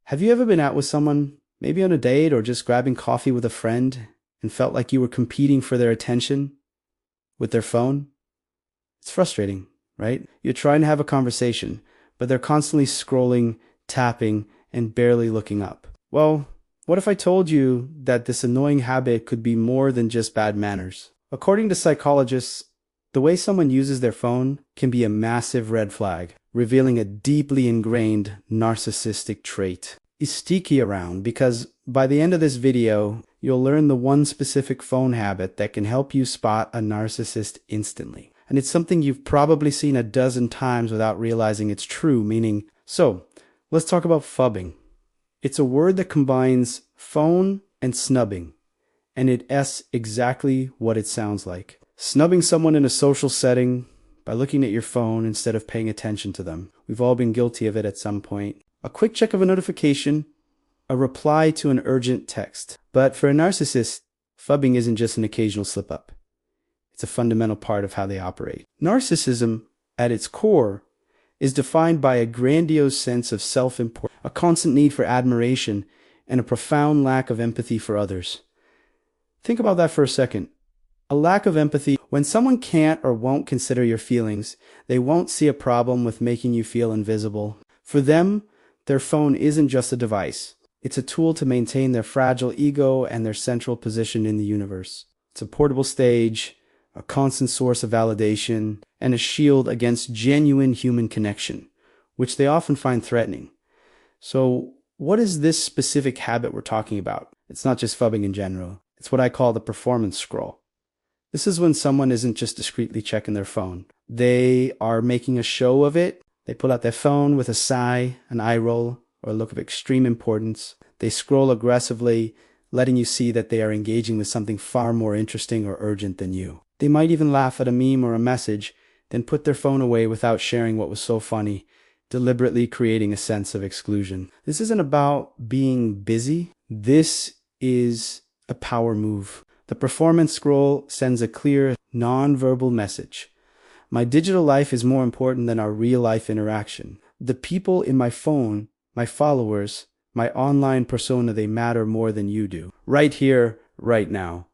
Have you ever been out with someone, maybe on a date or just grabbing coffee with a friend, and felt like you were competing for their attention with their phone? It's frustrating, right? You're trying to have a conversation, but they're constantly scrolling, tapping, and barely looking up. Well, what if I told you that this annoying habit could be more than just bad manners? According to psychologists, the way someone uses their phone can be a massive red flag, revealing a deeply ingrained narcissistic trait. Is sticky around because by the end of this video, you'll learn the one specific phone habit that can help you spot a narcissist instantly. And it's something you've probably seen a dozen times without realizing it's true, meaning, so let's talk about phubbing. It's a word that combines phone and snubbing, and it's exactly what it sounds like. Snubbing someone in a social setting by looking at your phone instead of paying attention to them. We've all been guilty of it at some point. A quick check of a notification, a reply to an urgent text. But for a narcissist, phubbing isn't just an occasional slip-up. It's a fundamental part of how they operate. Narcissism, at its core, is defined by a grandiose sense of self-importance, a constant need for admiration, and a profound lack of empathy for others. Think about that for a second. A lack of empathy. When someone can't or won't consider your feelings, they won't see a problem with making you feel invisible. For them, their phone isn't just a device. It's a tool to maintain their fragile ego and their central position in the universe. It's a portable stage, a constant source of validation, and a shield against genuine human connection, which they often find threatening. So, what is this specific habit we're talking about? It's not just phubbing in general. It's what I call the performance scroll. This is when someone isn't just discreetly checking their phone. They are making a show of it. They pull out their phone with a sigh, an eye roll, or a look of extreme importance. They scroll aggressively, letting you see that they are engaging with something far more interesting or urgent than you. They might even laugh at a meme or a message, then put their phone away without sharing what was so funny, deliberately creating a sense of exclusion. This isn't about being busy. This is a power move. The performance scroll sends a clear, non-verbal message. My digital life is more important than our real-life interaction. The people in my phone, my followers, my online persona, they matter more than you do. Right here, right now.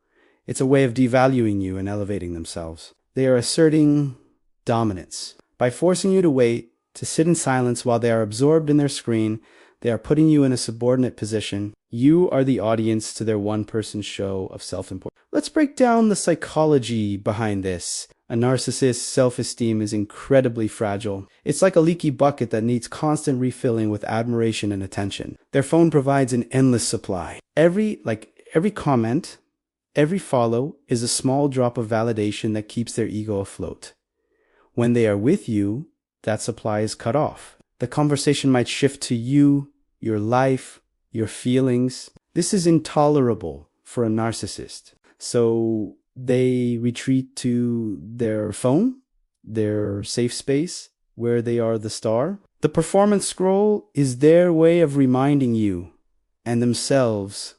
It's a way of devaluing you and elevating themselves. They are asserting dominance. By forcing you to wait, to sit in silence while they are absorbed in their screen, they are putting you in a subordinate position. You are the audience to their one-person show of self-importance. Let's break down the psychology behind this. A narcissist's self-esteem is incredibly fragile. It's like a leaky bucket that needs constant refilling with admiration and attention. Their phone provides an endless supply. Every comment, every follow is a small drop of validation that keeps their ego afloat. When they are with you, that supply is cut off. The conversation might shift to you, your life, your feelings. This is intolerable for a narcissist. So they retreat to their phone, their safe space, where they are the star. The performance scroll is their way of reminding you and themselves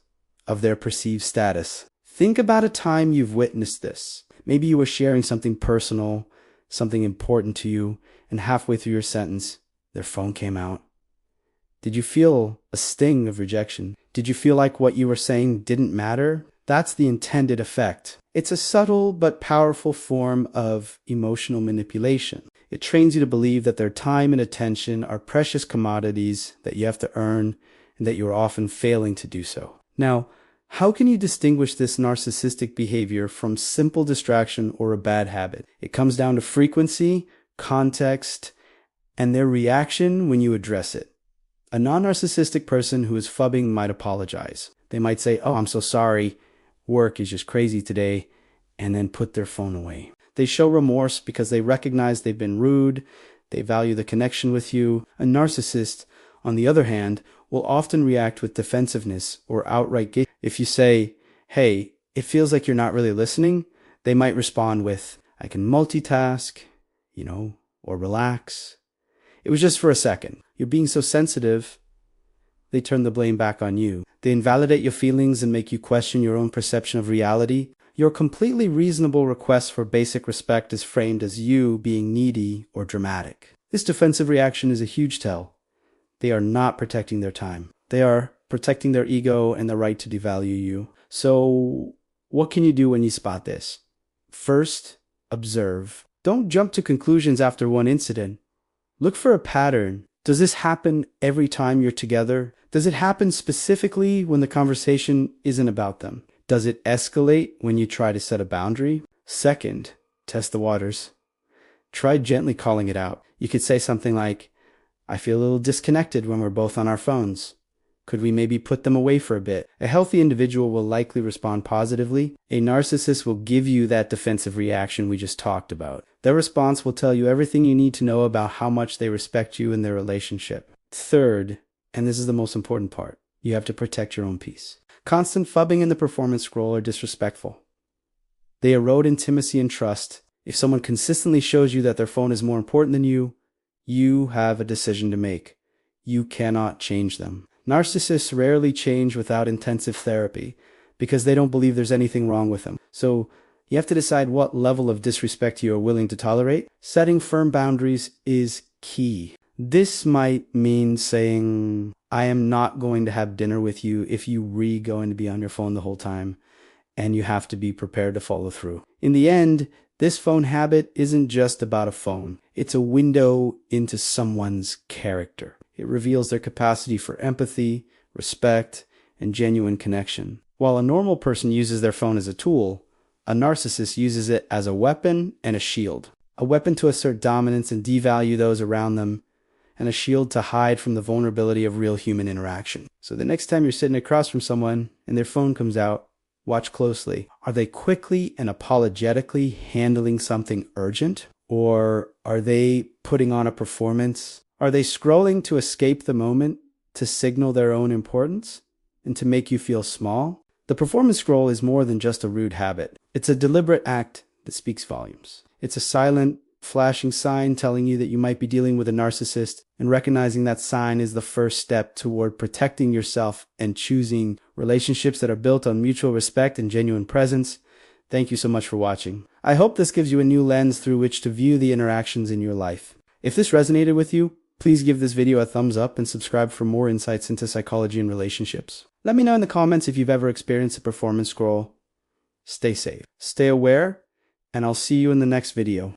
of their perceived status. Think about a time you've witnessed this. Maybe you were sharing something personal, something important to you, and halfway through your sentence, their phone came out. Did you feel a sting of rejection? Did you feel like what you were saying didn't matter? That's the intended effect. It's a subtle but powerful form of emotional manipulation. It trains you to believe that their time and attention are precious commodities that you have to earn and that you are often failing to do so. Now, how can you distinguish this narcissistic behavior from simple distraction or a bad habit? It comes down to frequency, context, and their reaction when you address it. A non-narcissistic person who is phubbing might apologize. They might say, "Oh, I'm so sorry. Work is just crazy today," and then put their phone away. They show remorse because they recognize they've been rude. They value the connection with you. A narcissist, on the other hand, will often react with defensiveness or outright guilt. If you say, "Hey, it feels like you're not really listening," they might respond with, "I can multitask, or relax. It was just for a second. You're being so sensitive." They turn the blame back on you. They invalidate your feelings and make you question your own perception of reality. Your completely reasonable request for basic respect is framed as you being needy or dramatic. This defensive reaction is a huge tell. They are not protecting their time. They are protecting their ego and the right to devalue you. So what can you do when you spot this? First, observe. Don't jump to conclusions after one incident. Look for a pattern. Does this happen every time you're together? Does it happen specifically when the conversation isn't about them? Does it escalate when you try to set a boundary? Second, test the waters. Try gently calling it out. You could say something like, I feel a little disconnected when we're both on our phones. Could we maybe put them away for a bit? A healthy individual will likely respond positively. A narcissist will give you that defensive reaction we just talked about. Their response will tell you everything you need to know about how much they respect you in their relationship. Third, and this is the most important part, you have to protect your own peace. Constant phubbing and the performance scroll are disrespectful. They erode intimacy and trust. If someone consistently shows you that their phone is more important than you have a decision to make. You cannot change them. Narcissists rarely change without intensive therapy because they don't believe there's anything wrong with them. So you have to decide what level of disrespect you are willing to tolerate. Setting firm boundaries is key. This might mean saying, I am not going to have dinner with you if you going to be on your phone the whole time, and you have to be prepared to follow through. In the end, this phone habit isn't just about a phone. It's a window into someone's character. It reveals their capacity for empathy, respect, and genuine connection. While a normal person uses their phone as a tool, a narcissist uses it as a weapon and a shield. A weapon to assert dominance and devalue those around them, and a shield to hide from the vulnerability of real human interaction. So the next time you're sitting across from someone and their phone comes out, watch closely. Are they quickly and apologetically handling something urgent? Or are they putting on a performance? Are they scrolling to escape the moment, to signal their own importance, and to make you feel small? The performance scroll is more than just a rude habit. It's a deliberate act that speaks volumes. It's a silent, flashing sign telling you that you might be dealing with a narcissist, and recognizing that sign is the first step toward protecting yourself and choosing relationships that are built on mutual respect and genuine presence. Thank you so much for watching. I hope this gives you a new lens through which to view the interactions in your life. If this resonated with you, please give this video a thumbs up and subscribe for more insights into psychology and relationships. Let me know in the comments if you've ever experienced a performance scroll. Stay safe, stay aware, and I'll see you in the next video.